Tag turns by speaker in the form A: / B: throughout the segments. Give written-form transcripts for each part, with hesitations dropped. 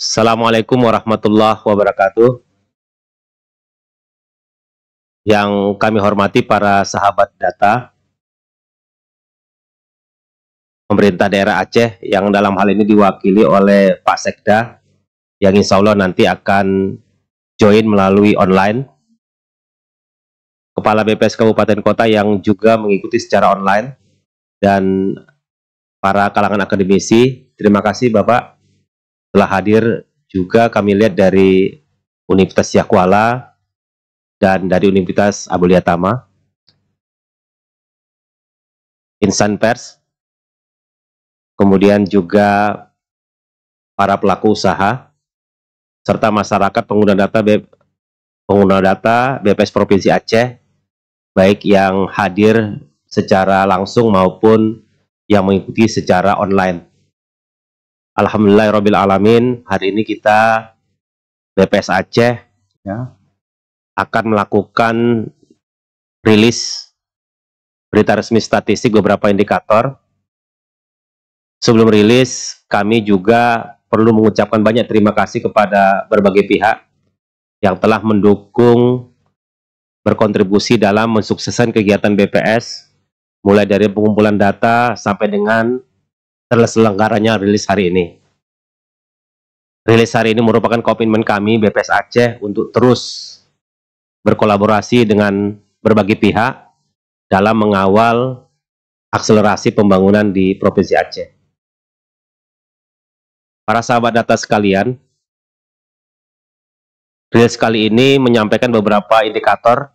A: Assalamualaikum warahmatullahi wabarakatuh. Yang kami hormati para sahabat data, pemerintah daerah Aceh yang dalam hal ini diwakili oleh Pak Sekda, yang insya Allah nanti akan join melalui online, Kepala BPS Kabupaten Kota yang juga mengikuti secara online, dan para kalangan akademisi. Terima kasih Bapak telah hadir. Juga kami lihat dari Universitas Yakuala dan dari Universitas Abulia Tama, insan pers, kemudian juga para pelaku usaha, serta masyarakat pengguna data BPS Provinsi Aceh, baik yang hadir secara langsung maupun yang mengikuti secara online. Alhamdulillahirrabbilalamin, hari ini kita BPS Aceh akan melakukan rilis berita resmi statistik beberapa indikator. Sebelum rilis, kami juga perlu mengucapkan banyak terima kasih kepada berbagai pihak yang telah mendukung, berkontribusi dalam mensukseskan kegiatan BPS, mulai dari pengumpulan data sampai dengan terselenggaranya rilis hari ini. Rilis hari ini merupakan komitmen kami BPS Aceh untuk terus berkolaborasi dengan berbagai pihak dalam mengawal akselerasi pembangunan di Provinsi Aceh. Para sahabat data sekalian, rilis kali ini menyampaikan beberapa indikator.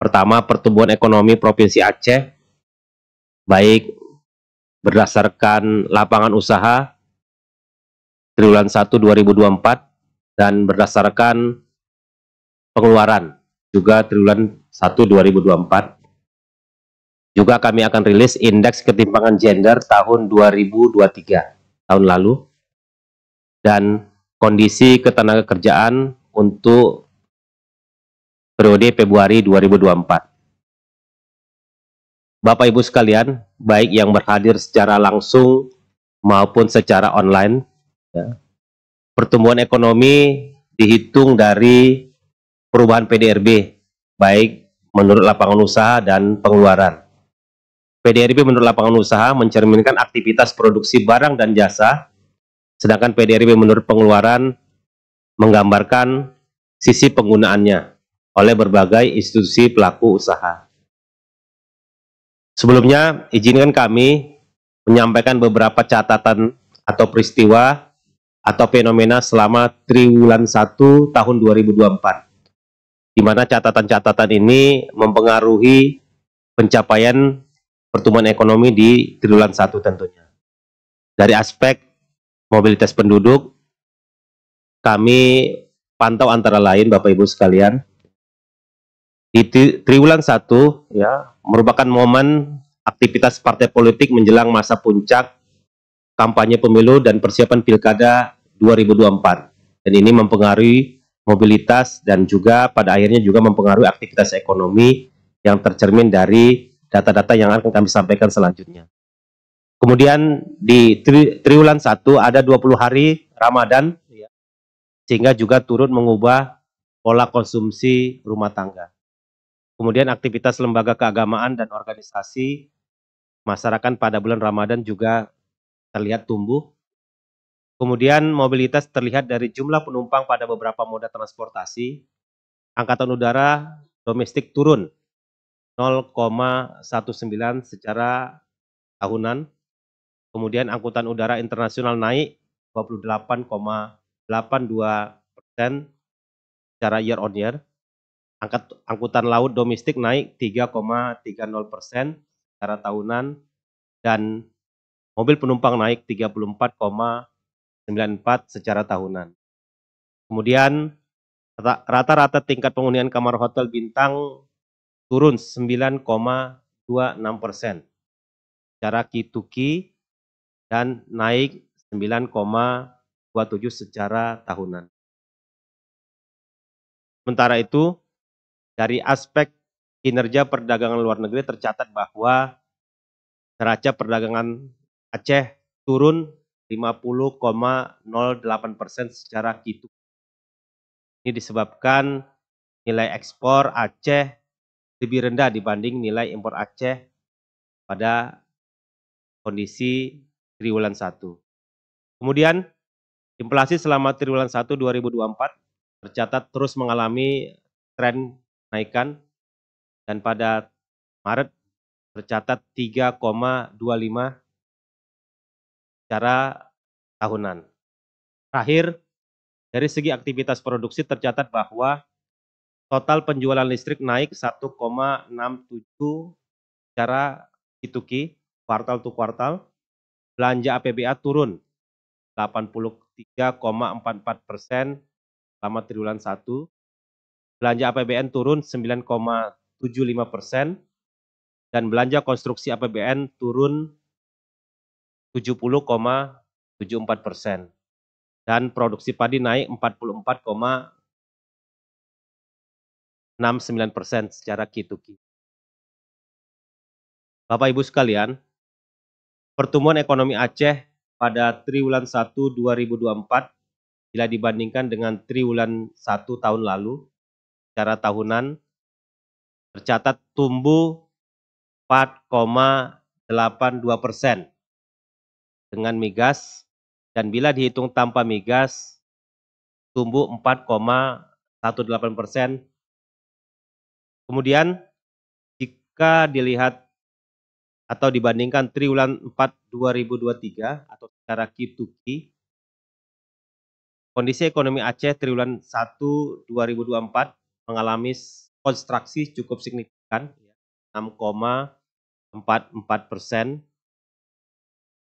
A: Pertama, pertumbuhan ekonomi Provinsi Aceh, baik berdasarkan lapangan usaha triwulan 1 2024 dan berdasarkan pengeluaran juga triwulan 1 2024. Juga kami akan rilis indeks ketimpangan gender tahun 2023 tahun lalu dan kondisi ketenagakerjaan untuk periode Februari 2024. Bapak Ibu sekalian, baik yang berhadir secara langsung maupun secara online, pertumbuhan ekonomi dihitung dari perubahan PDRB, baik menurut lapangan usaha dan pengeluaran. PDRB menurut lapangan usaha mencerminkan aktivitas produksi barang dan jasa, sedangkan PDRB menurut pengeluaran menggambarkan sisi penggunaannya oleh berbagai institusi pelaku usaha. Sebelumnya, izinkan kami menyampaikan beberapa catatan atau peristiwa atau fenomena selama triwulan 1 tahun 2024, di mana catatan-catatan ini mempengaruhi pencapaian pertumbuhan ekonomi di triwulan 1 tentunya. Dari aspek mobilitas penduduk, kami pantau antara lain Bapak Ibu sekalian, di triwulan 1 merupakan momen aktivitas partai politik menjelang masa puncak kampanye pemilu dan persiapan pilkada 2024. Dan ini mempengaruhi mobilitas dan juga pada akhirnya juga mempengaruhi aktivitas ekonomi yang tercermin dari data-data yang akan kami sampaikan selanjutnya. Kemudian di triwulan 1 ada 20 hari Ramadan, sehingga juga turut mengubah pola konsumsi rumah tangga. Kemudian aktivitas lembaga keagamaan dan organisasi masyarakat pada bulan Ramadan juga terlihat tumbuh. Kemudian mobilitas terlihat dari jumlah penumpang pada beberapa moda transportasi. Angkatan udara domestik turun 0,19 secara tahunan. Kemudian angkutan udara internasional naik 28,82% secara year on year. Angkutan laut domestik naik 3,30% secara tahunan, dan mobil penumpang naik 34,94 secara tahunan. Kemudian rata-rata tingkat penghunian kamar hotel bintang turun 9,26% secara Q2Q dan naik 9,27 secara tahunan. Sementara itu, dari aspek kinerja perdagangan luar negeri tercatat bahwa neraca perdagangan Aceh turun 50,08% secara Q2. Ini disebabkan nilai ekspor Aceh lebih rendah dibanding nilai impor Aceh pada kondisi triwulan 1. Kemudian inflasi selama triwulan 1 2024 tercatat terus mengalami tren kenaikan dan pada Maret tercatat 3,25 secara tahunan. Terakhir, dari segi aktivitas produksi tercatat bahwa total penjualan listrik naik 1,67 secara Q2Q, kuartal to kuartal. Belanja APBA turun 83,44% selama triwulan 1. Belanja APBN turun 9,75% dan belanja konstruksi APBN turun 70,74% dan produksi padi naik 44,69% secara Q2Q. Bapak Ibu sekalian, pertumbuhan ekonomi Aceh pada triwulan 1 2024 bila dibandingkan dengan triwulan 1 tahun lalu secara tahunan tercatat tumbuh 4,82% dengan migas, dan bila dihitung tanpa migas tumbuh 4,18%. Kemudian jika dilihat atau dibandingkan triwulan 4 2023 atau secara Q2Q, kondisi ekonomi Aceh triwulan 1 2024 mengalami kontraksi cukup signifikan, 6,44%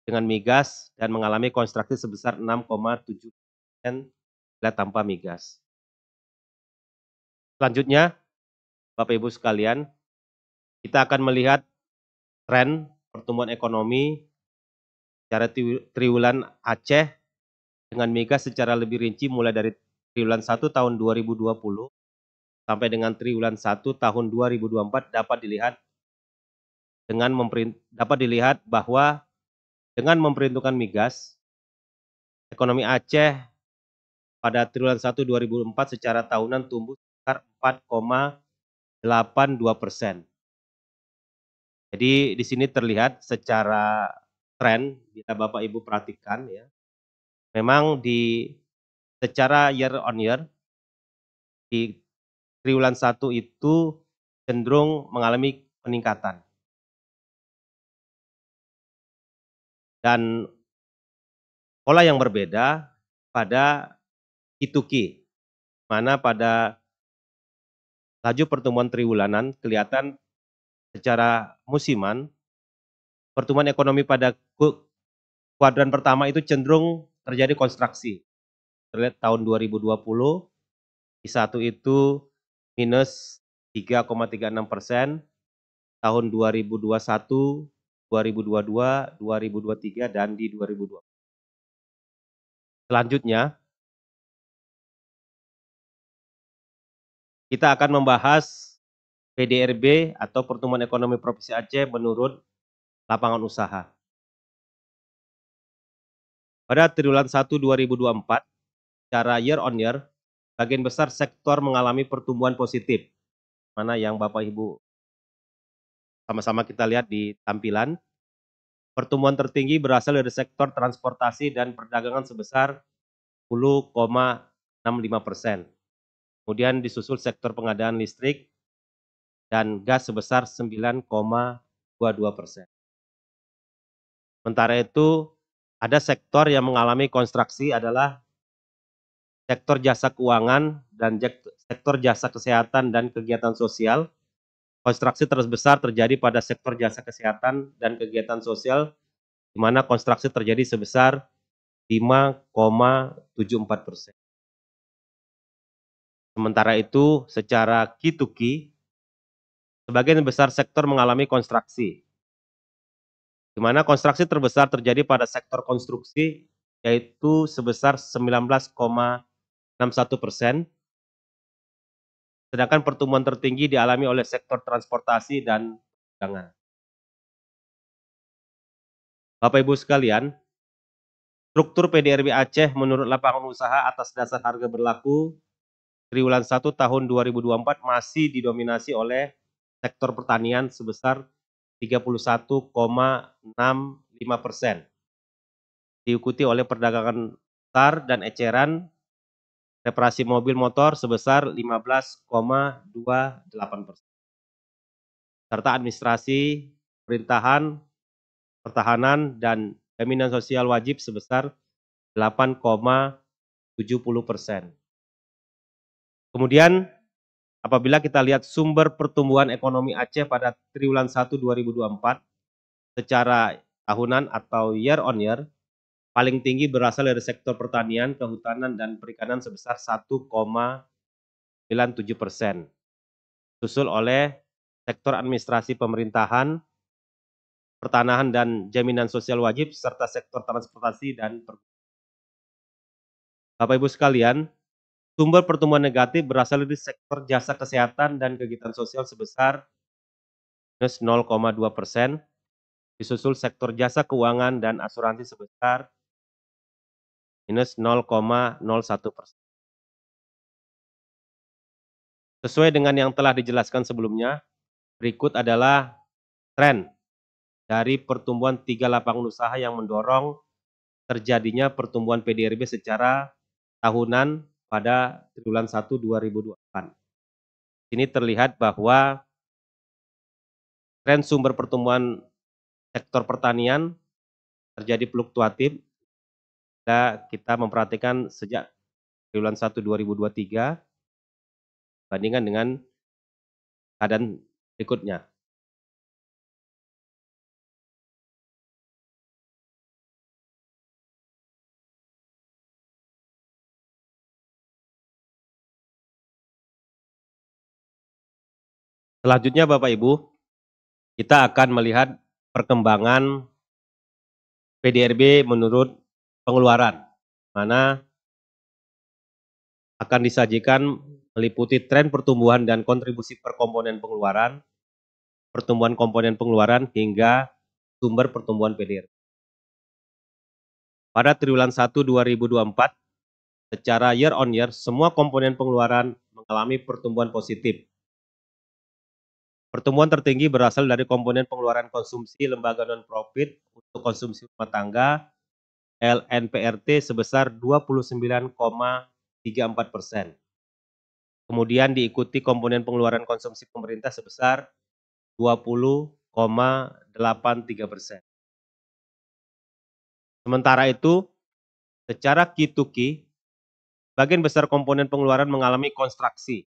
A: dengan migas dan mengalami kontraksi sebesar 6,7% bila tanpa migas. Selanjutnya, Bapak Ibu sekalian, kita akan melihat tren pertumbuhan ekonomi secara triwulan Aceh dengan migas secara lebih rinci mulai dari triwulan 1 tahun 2020 sampai dengan triwulan 1 tahun 2024 dapat dilihat bahwa dengan memperhitungkan migas, ekonomi Aceh pada triwulan 1 2024 secara tahunan tumbuh sekitar 4,82%. Jadi di sini terlihat secara tren, bila Bapak Ibu perhatikan ya, memang secara year on year di triwulan 1 itu cenderung mengalami peningkatan. Dan pola yang berbeda pada Q2Q, mana pada laju pertumbuhan triwulanan kelihatan secara musiman, pertumbuhan ekonomi pada kuadran pertama itu cenderung terjadi kontraksi. Terlihat tahun 2020, Q1 itu minus 3,36%, tahun 2021, 2022, 2023, dan di 2020. Selanjutnya, kita akan membahas PDRB atau Pertumbuhan Ekonomi Provinsi Aceh menurut lapangan usaha. Pada triwulan 1 2024, secara year on year, bagian besar sektor mengalami pertumbuhan positif. Mana yang Bapak Ibu sama-sama kita lihat di tampilan. Pertumbuhan tertinggi berasal dari sektor transportasi dan perdagangan sebesar 10,65%. Kemudian disusul sektor pengadaan listrik dan gas sebesar 9,22%. Sementara itu, ada sektor yang mengalami kontraksi adalah sektor jasa keuangan dan sektor jasa kesehatan dan kegiatan sosial. Kontraksi terbesar terjadi pada sektor jasa kesehatan dan kegiatan sosial, di mana kontraksi terjadi sebesar 5,74%. Sementara itu, secara Q2Q, sebagian besar sektor mengalami kontraksi, di mana kontraksi terbesar terjadi pada sektor konstruksi, yaitu sebesar 19,61%, sedangkan pertumbuhan tertinggi dialami oleh sektor transportasi dan perdagangan. Bapak Ibu sekalian, Struktur PDRB Aceh menurut lapangan usaha atas dasar harga berlaku triwulan 1 tahun 2024 masih didominasi oleh sektor pertanian sebesar 31,65%, diikuti oleh perdagangan besar dan eceran, reparasi mobil motor sebesar 15,28%, serta administrasi, pemerintahan, pertahanan, dan jaminan sosial wajib sebesar 8,70%. Kemudian, apabila kita lihat sumber pertumbuhan ekonomi Aceh pada triwulan 1 2024 secara tahunan atau year on year, paling tinggi berasal dari sektor pertanian, kehutanan, dan perikanan sebesar 1,97%, susul oleh sektor administrasi pemerintahan, pertanahan dan jaminan sosial wajib, serta sektor transportasi dan Bapak Ibu sekalian, sumber pertumbuhan negatif berasal dari sektor jasa kesehatan dan kegiatan sosial sebesar minus 0,2%, disusul sektor jasa keuangan dan asuransi sebesar minus 0,01%. Sesuai dengan yang telah dijelaskan sebelumnya, berikut adalah tren dari pertumbuhan 3 lapangan usaha yang mendorong terjadinya pertumbuhan PDRB secara tahunan pada triwulan 1 2024. Ini terlihat bahwa tren sumber pertumbuhan sektor pertanian terjadi fluktuatif. Kita memperhatikan sejak triwulan 1 2023 bandingkan dengan keadaan berikutnya. Selanjutnya Bapak Ibu, kita akan melihat perkembangan PDRB menurut pengeluaran, mana akan disajikan meliputi tren pertumbuhan dan kontribusi per komponen pengeluaran, pertumbuhan komponen pengeluaran, hingga sumber pertumbuhan PDRB. Pada triwulan 1 2024, secara year on year, semua komponen pengeluaran mengalami pertumbuhan positif. Pertumbuhan tertinggi berasal dari komponen pengeluaran konsumsi lembaga non-profit untuk konsumsi rumah tangga LNPRT sebesar 29,34%. Kemudian diikuti komponen pengeluaran konsumsi pemerintah sebesar 20,83%. Sementara itu, secara Q2Q, bagian besar komponen pengeluaran mengalami kontraksi.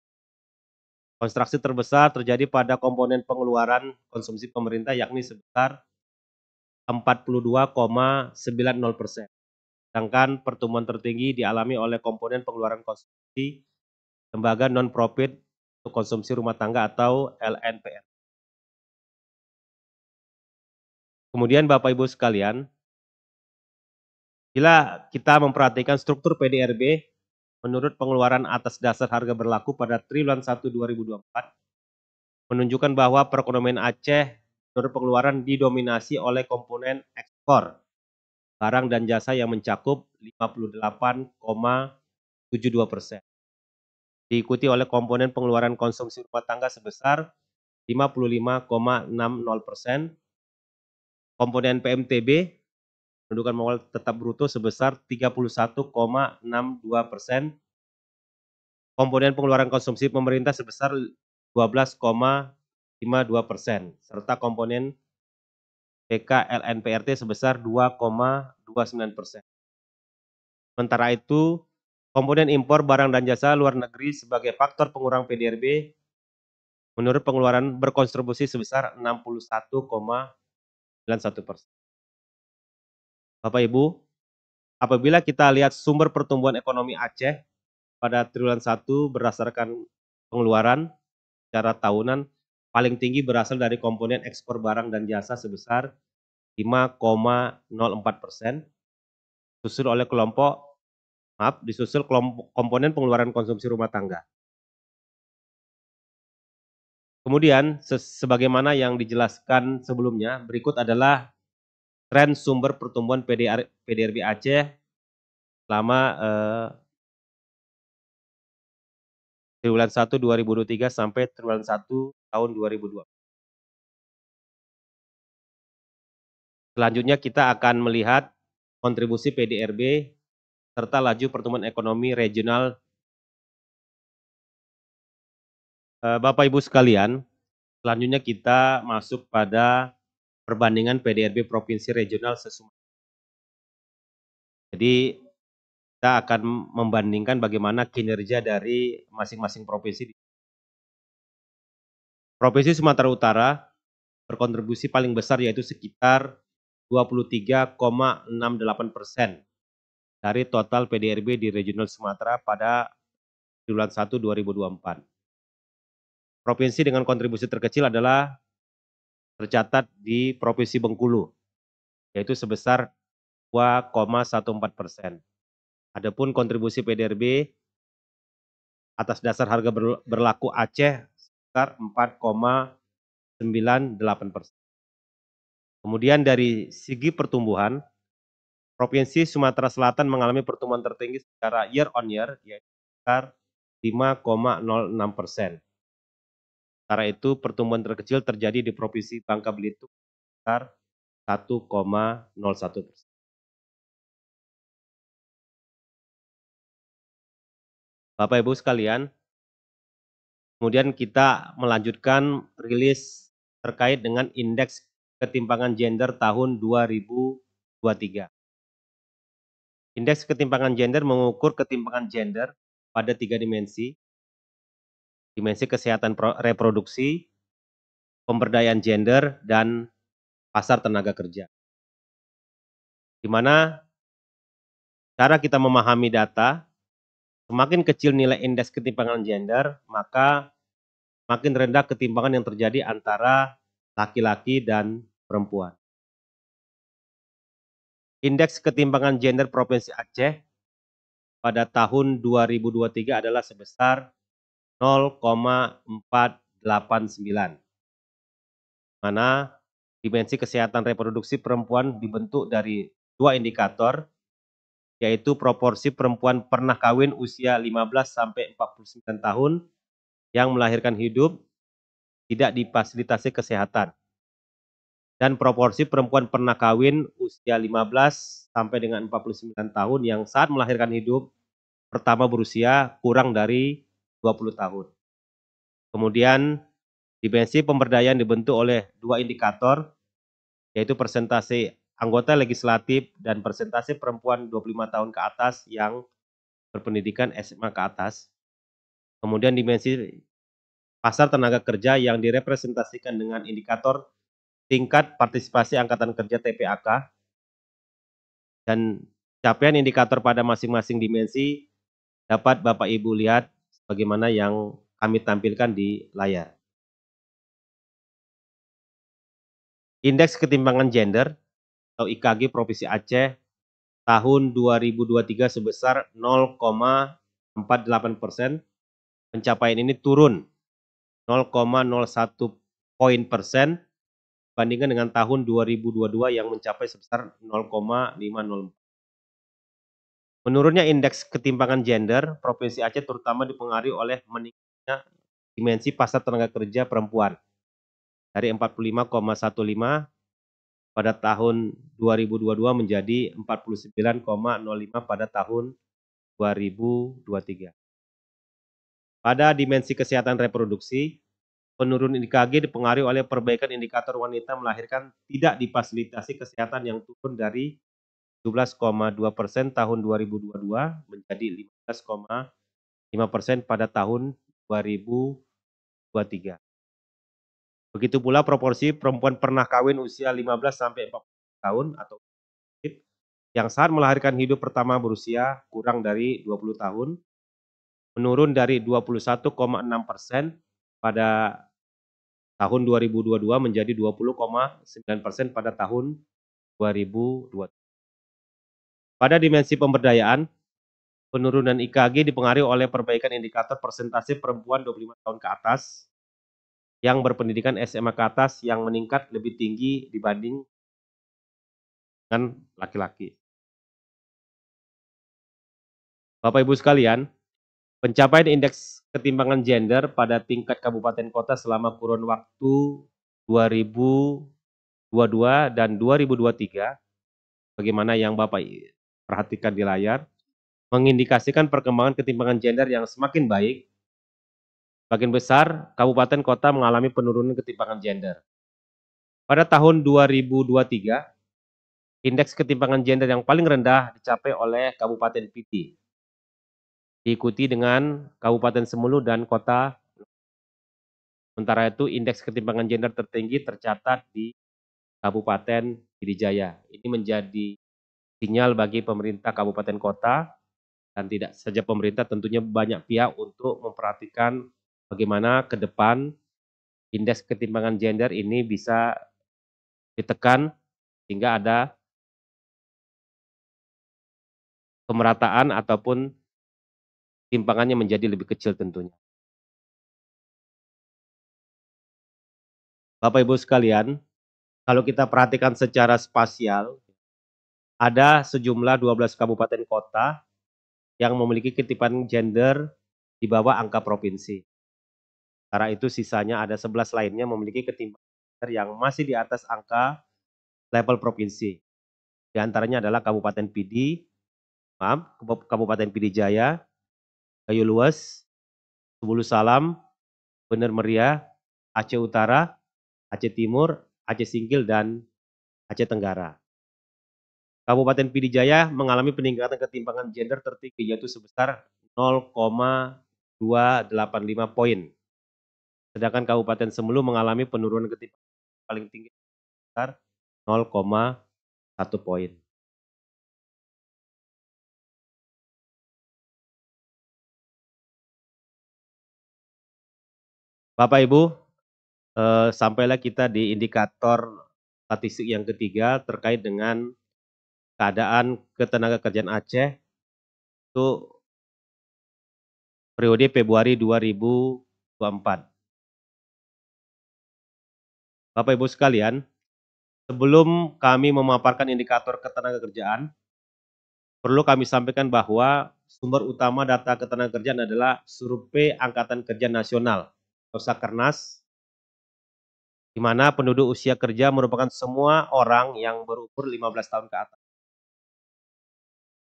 A: Kontraksi terbesar terjadi pada komponen pengeluaran konsumsi pemerintah yakni sebesar 42,90%. Sedangkan pertumbuhan tertinggi dialami oleh komponen pengeluaran konsumsi lembaga non-profit untuk konsumsi rumah tangga atau LNPR. Kemudian Bapak Ibu sekalian, bila kita memperhatikan struktur PDRB menurut pengeluaran atas dasar harga berlaku pada triwulan 1 2024, menunjukkan bahwa perekonomian Aceh menurut pengeluaran didominasi oleh komponen ekspor barang dan jasa yang mencakup 58,72%. Diikuti oleh komponen pengeluaran konsumsi rumah tangga sebesar 55,60%, komponen PMTB pendudukan modal tetap bruto sebesar 31,62%, komponen pengeluaran konsumsi pemerintah sebesar 12,52%, serta komponen PKLNPRT sebesar 2,29%. Sementara itu, komponen impor barang dan jasa luar negeri sebagai faktor pengurang PDRB menurut pengeluaran berkontribusi sebesar 61,91%. Bapak Ibu, apabila kita lihat sumber pertumbuhan ekonomi Aceh pada triwulan 1 berdasarkan pengeluaran secara tahunan, paling tinggi berasal dari komponen ekspor barang dan jasa sebesar 5,04%, disusul komponen pengeluaran konsumsi rumah tangga. Kemudian, sebagaimana yang dijelaskan sebelumnya, berikut adalah tren sumber pertumbuhan PDRB Aceh selama triwulan 1 2023 sampai triwulan 1 tahun 2024. Selanjutnya kita akan melihat kontribusi PDRB serta laju pertumbuhan ekonomi regional. Bapak Ibu sekalian, selanjutnya kita masuk pada perbandingan PDRB provinsi regional sesuai. Jadi kita akan membandingkan bagaimana kinerja dari masing-masing provinsi. Provinsi Sumatera Utara berkontribusi paling besar yaitu sekitar 23,68% dari total PDRB di regional Sumatera pada triwulan 1 2024. Provinsi dengan kontribusi terkecil adalah tercatat di Provinsi Bengkulu, yaitu sebesar 2,14%. Adapun kontribusi PDRB atas dasar harga berlaku Aceh sebesar 4,98%. Kemudian dari segi pertumbuhan, Provinsi Sumatera Selatan mengalami pertumbuhan tertinggi secara year on year, yaitu sebesar 5,06%. Sementara itu, pertumbuhan terkecil terjadi di Provinsi Bangka Belitung sebesar 1,01%. Bapak Ibu sekalian, kemudian kita melanjutkan rilis terkait dengan indeks ketimpangan gender tahun 2023. Indeks ketimpangan gender mengukur ketimpangan gender pada 3 dimensi. Dimensi kesehatan reproduksi, pemberdayaan gender, dan pasar tenaga kerja. Di mana cara kita memahami data, semakin kecil nilai indeks ketimpangan gender, maka makin rendah ketimpangan yang terjadi antara laki-laki dan perempuan. Indeks ketimpangan gender Provinsi Aceh pada tahun 2023 adalah sebesar 0,489, mana dimensi kesehatan reproduksi perempuan dibentuk dari 2 indikator, yaitu proporsi perempuan pernah kawin usia 15 sampai 49 tahun yang melahirkan hidup tidak difasilitasi kesehatan, dan proporsi perempuan pernah kawin usia 15 sampai dengan 49 tahun yang saat melahirkan hidup pertama berusia kurang dari 20 tahun. Kemudian dimensi pemberdayaan dibentuk oleh 2 indikator, yaitu persentase anggota legislatif dan persentase perempuan 25 tahun ke atas yang berpendidikan SMA ke atas. Kemudian dimensi pasar tenaga kerja yang direpresentasikan dengan indikator tingkat partisipasi angkatan kerja TPAK, dan capaian indikator pada masing-masing dimensi dapat Bapak Ibu lihat bagaimana yang kami tampilkan di layar. Indeks ketimpangan gender atau IKG Provinsi Aceh tahun 2023 sebesar 0,48%. Pencapaian ini turun 0,01 poin persen dibandingkan dengan tahun 2022 yang mencapai sebesar 0,504. Menurunnya indeks ketimpangan gender Provinsi Aceh terutama dipengaruhi oleh meningkatnya dimensi pasar tenaga kerja perempuan dari 45,15 pada tahun 2022 menjadi 49,05 pada tahun 2023. Pada dimensi kesehatan reproduksi, penurunan IKG dipengaruhi oleh perbaikan indikator wanita melahirkan tidak difasilitasi kesehatan yang turun dari 17,2% tahun 2022 menjadi 15,5% pada tahun 2023. Begitu pula proporsi perempuan pernah kawin usia 15 sampai 40 tahun atau yang saat melahirkan hidup pertama berusia kurang dari 20 tahun, menurun dari 21,6% pada tahun 2022 menjadi 20,9% pada tahun 2023. Pada dimensi pemberdayaan, penurunan IKG dipengaruhi oleh perbaikan indikator persentase perempuan 25 tahun ke atas yang berpendidikan SMA ke atas yang meningkat lebih tinggi dibanding dengan laki-laki. Bapak Ibu sekalian, pencapaian indeks ketimpangan gender pada tingkat kabupaten kota selama kurun waktu 2022 dan 2023, bagaimana yang Bapak perhatikan di layar, mengindikasikan perkembangan ketimpangan gender yang semakin baik. Sebagian besar kabupaten kota mengalami penurunan ketimpangan gender. Pada tahun 2023, indeks ketimpangan gender yang paling rendah dicapai oleh Kabupaten Pidi, diikuti dengan Kabupaten Semulu dan Kota. Sementara itu, indeks ketimpangan gender tertinggi tercatat di Kabupaten Pidijaya. Ini menjadi sinyal bagi pemerintah kabupaten kota, dan tidak saja pemerintah, tentunya banyak pihak untuk memperhatikan bagaimana ke depan indeks ketimpangan gender ini bisa ditekan sehingga ada pemerataan ataupun timpangannya menjadi lebih kecil tentunya. Bapak Ibu sekalian, kalau kita perhatikan secara spasial, ada sejumlah 12 kabupaten kota yang memiliki ketimpangan gender di bawah angka provinsi. Sementara itu sisanya ada 11 lainnya memiliki ketimpangan gender yang masih di atas angka level provinsi. Di antaranya adalah Kabupaten Pidijaya, Gayo Luas, Sebulu Salam, Bener Meriah, Aceh Utara, Aceh Timur, Aceh Singkil, dan Aceh Tenggara. Kabupaten Pidijaya mengalami peningkatan ketimpangan gender tertinggi yaitu sebesar 0,285 poin. Sedangkan Kabupaten Semulu mengalami penurunan ketimpangan paling tinggi sebesar 0,1 poin. Bapak Ibu, sampailah kita di indikator statistik yang ketiga terkait dengan keadaan ketenagakerjaan Aceh itu periode Februari 2024. Bapak Ibu sekalian, sebelum kami memaparkan indikator ketenagakerjaan, perlu kami sampaikan bahwa sumber utama data ketenagakerjaan adalah Survei Angkatan Kerja Nasional atau Sakernas, di mana penduduk usia kerja merupakan semua orang yang berumur 15 tahun ke atas.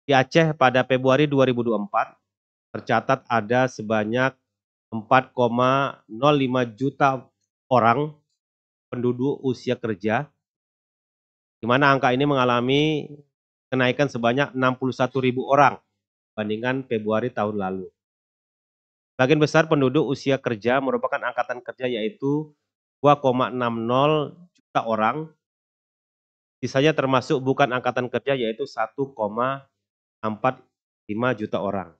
A: Di Aceh pada Februari 2024, tercatat ada sebanyak 4,05 juta orang penduduk usia kerja, di mana angka ini mengalami kenaikan sebanyak 61.000 orang dibandingkan Februari tahun lalu. Sebagian besar penduduk usia kerja merupakan angkatan kerja yaitu 2,60 juta orang, sisanya termasuk bukan angkatan kerja yaitu 1,45 juta orang.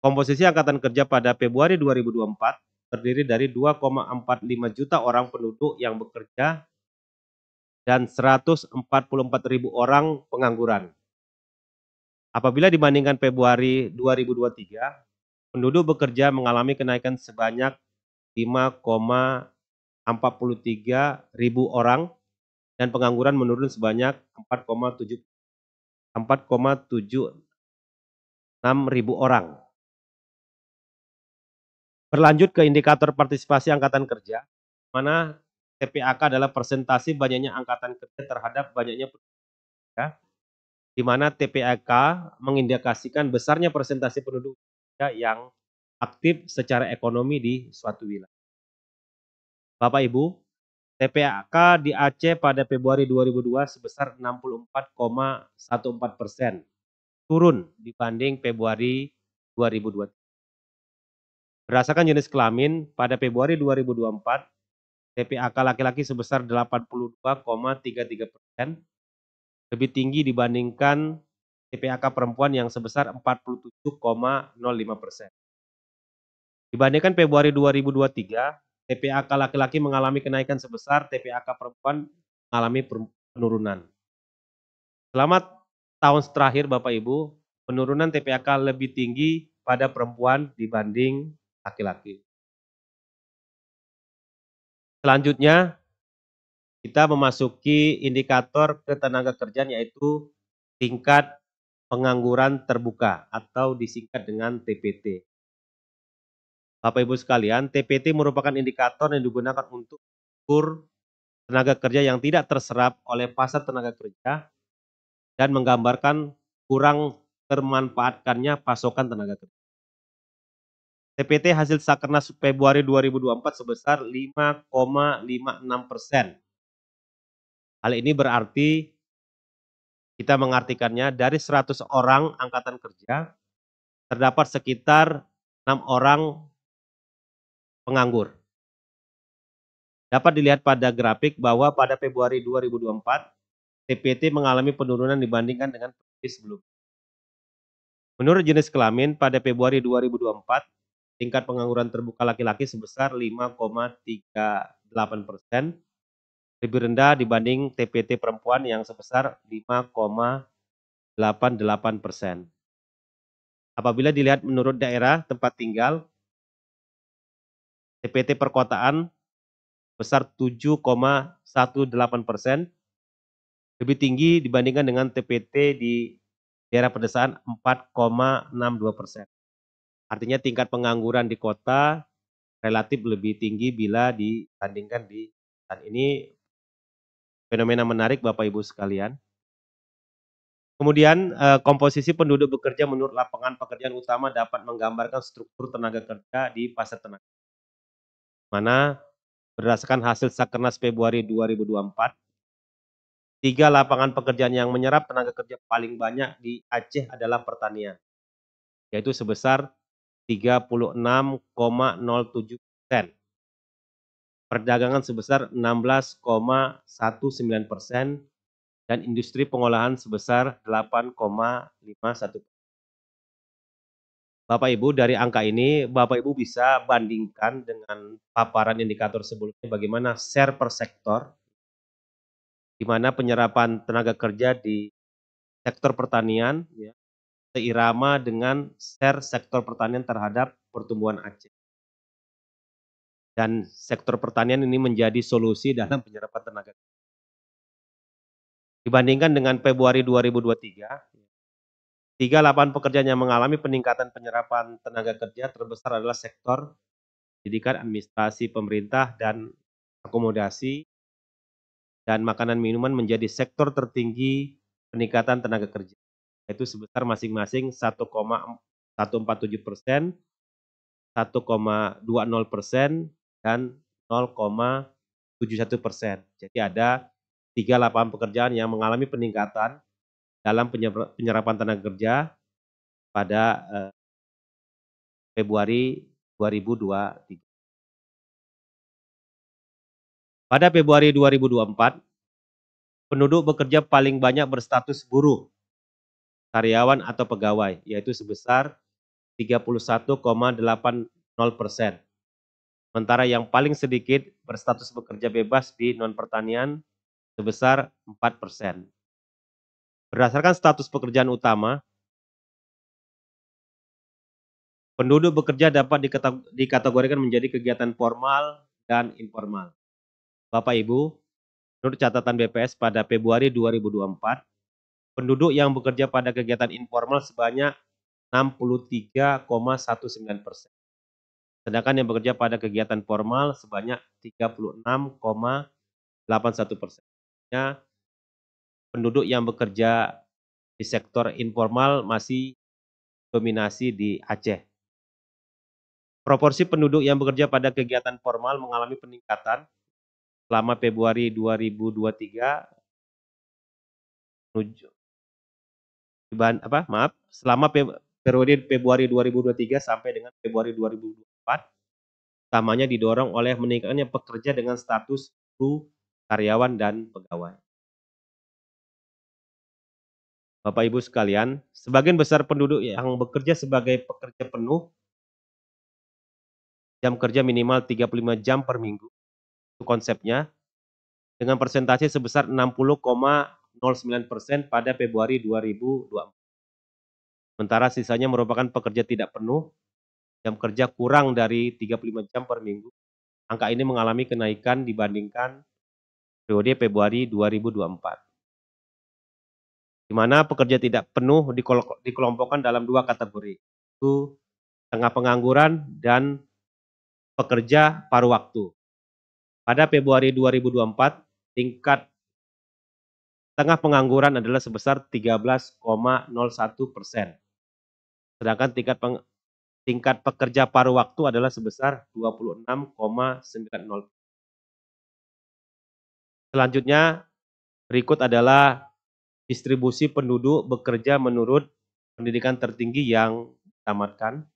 A: Komposisi angkatan kerja pada Februari 2024 terdiri dari 2,45 juta orang penduduk yang bekerja dan 144.000 orang pengangguran. Apabila dibandingkan Februari 2023, penduduk bekerja mengalami kenaikan sebanyak 5,43 ribu orang dan pengangguran menurun sebanyak 4,76 ribu orang. Berlanjut ke indikator partisipasi angkatan kerja, mana TPAK adalah persentase banyaknya angkatan kerja terhadap banyaknya penduduk, di mana TPAK mengindikasikan besarnya persentase penduduk yang aktif secara ekonomi di suatu wilayah. Bapak Ibu, TPAK di Aceh pada Februari 2002 sebesar 64,14%, turun dibanding Februari 2023. Berdasarkan jenis kelamin, pada Februari 2024, TPAK laki-laki sebesar 82,33%, lebih tinggi dibandingkan TPAK perempuan yang sebesar 47,05%. Dibandingkan Februari 2023, TPAK laki-laki mengalami kenaikan sebesar TPAK perempuan mengalami penurunan. Selama tahun terakhir Bapak Ibu, penurunan TPAK lebih tinggi pada perempuan dibanding laki-laki. Selanjutnya, kita memasuki indikator ketenagakerjaan yaitu tingkat pengangguran terbuka atau disingkat dengan TPT. Bapak Ibu sekalian, TPT merupakan indikator yang digunakan untuk mengukur tenaga kerja yang tidak terserap oleh pasar tenaga kerja dan menggambarkan kurang termanfaatkannya pasokan tenaga kerja. TPT hasil Sakernas Februari 2024 sebesar 5,56%. Hal ini berarti kita mengartikannya dari 100 orang angkatan kerja, terdapat sekitar 6 orang penganggur. Dapat dilihat pada grafik bahwa pada Februari 2024, TPT mengalami penurunan dibandingkan dengan periode sebelumnya. Menurut jenis kelamin, pada Februari 2024, tingkat pengangguran terbuka laki-laki sebesar 5,38%, lebih rendah dibanding TPT perempuan yang sebesar 5,88%. Apabila dilihat menurut daerah tempat tinggal, TPT perkotaan besar 7,18%, lebih tinggi dibandingkan dengan TPT di daerah pedesaan 4,62%. Artinya tingkat pengangguran di kota relatif lebih tinggi bila dibandingkan di dan ini fenomena menarik Bapak Ibu sekalian. Kemudian komposisi penduduk bekerja menurut lapangan pekerjaan utama dapat menggambarkan struktur tenaga kerja di pasar tenaga. Mana berdasarkan hasil Sakernas Februari 2024, 3 lapangan pekerjaan yang menyerap tenaga kerja paling banyak di Aceh adalah pertanian, yaitu sebesar 36,07%. Perdagangan sebesar 16,19% dan industri pengolahan sebesar 8,51%. Bapak Ibu, dari angka ini Bapak Ibu bisa bandingkan dengan paparan indikator sebelumnya bagaimana share per sektor, di mana penyerapan tenaga kerja di sektor pertanian ya, seirama dengan share sektor pertanian terhadap pertumbuhan Aceh. Dan sektor pertanian ini menjadi solusi dalam penyerapan tenaga kerja. Dibandingkan dengan Februari 2023, 3 lapangan pekerjaan yang mengalami peningkatan penyerapan tenaga kerja terbesar adalah sektor pendidikan, administrasi pemerintah, dan akomodasi, dan makanan minuman menjadi sektor tertinggi peningkatan tenaga kerja, yaitu sebesar masing-masing 1,147%, 1,20%, dan 0,71%. Jadi ada 3 lapangan pekerjaan yang mengalami peningkatan dalam penyerapan tenaga kerja pada Februari 2023. Pada Februari 2024, penduduk bekerja paling banyak berstatus buruh, karyawan atau pegawai, yaitu sebesar 31,80%. Sementara yang paling sedikit berstatus bekerja bebas di non-pertanian sebesar 4%. Berdasarkan status pekerjaan utama, penduduk bekerja dapat dikategorikan menjadi kegiatan formal dan informal. Bapak Ibu, menurut catatan BPS pada Februari 2024, penduduk yang bekerja pada kegiatan informal sebanyak 63,19%. Sedangkan yang bekerja pada kegiatan formal sebanyak 36,81%. Penduduk yang bekerja di sektor informal masih dominasi di Aceh. Proporsi penduduk yang bekerja pada kegiatan formal mengalami peningkatan selama Februari 2023 selama periode Februari 2023 sampai dengan Februari 2024, utamanya didorong oleh meningkatnya pekerja dengan status buruh, karyawan, dan pegawai. Bapak Ibu sekalian, sebagian besar penduduk yang bekerja sebagai pekerja penuh, jam kerja minimal 35 jam per minggu, itu konsepnya, dengan persentase sebesar 60,09% pada Februari 2024. Sementara sisanya merupakan pekerja tidak penuh, jam kerja kurang dari 35 jam per minggu. Angka ini mengalami kenaikan dibandingkan periode Februari 2024. Di mana pekerja tidak penuh dikelompokkan dalam dua kategori, yaitu tengah pengangguran dan pekerja paruh waktu. Pada Februari 2024, tingkat tengah pengangguran adalah sebesar 13,01%, sedangkan tingkat pekerja paruh waktu adalah sebesar 26,90%. Selanjutnya, berikut adalah distribusi penduduk bekerja menurut pendidikan tertinggi yang ditamatkan,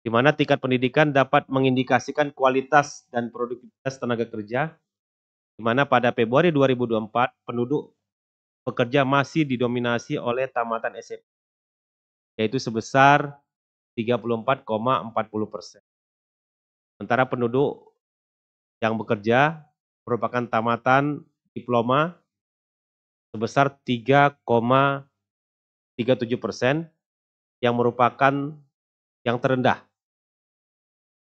A: di mana tingkat pendidikan dapat mengindikasikan kualitas dan produktivitas tenaga kerja, di mana pada Februari 2024 penduduk bekerja masih didominasi oleh tamatan SMP, yaitu sebesar 34,40%. Sementara penduduk yang bekerja merupakan tamatan diploma sebesar 3,37%, yang merupakan yang terendah.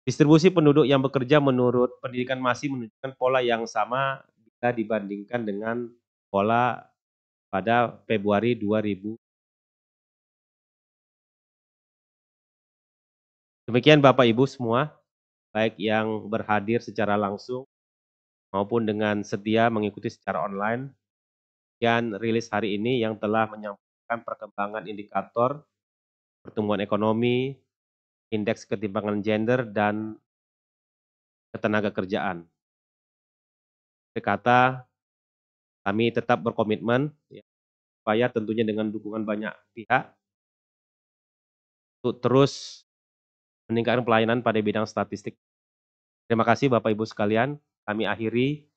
A: Distribusi penduduk yang bekerja menurut pendidikan masih menunjukkan pola yang sama bila dibandingkan dengan pola pada Februari 2000. Demikian Bapak Ibu semua, baik yang berhadir secara langsung maupun dengan setia mengikuti secara online, dan rilis hari ini yang telah menyampaikan perkembangan indikator pertumbuhan ekonomi, indeks ketimpangan gender, dan ketenaga kerjaan. Berkata, kami tetap berkomitmen, ya, supaya tentunya dengan dukungan banyak pihak, untuk terus meningkatkan pelayanan pada bidang statistik. Terima kasih Bapak Ibu sekalian, kami akhiri.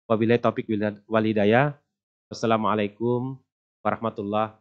A: Wabillahi taufiq wal hidayah. Wassalamualaikum warahmatullahi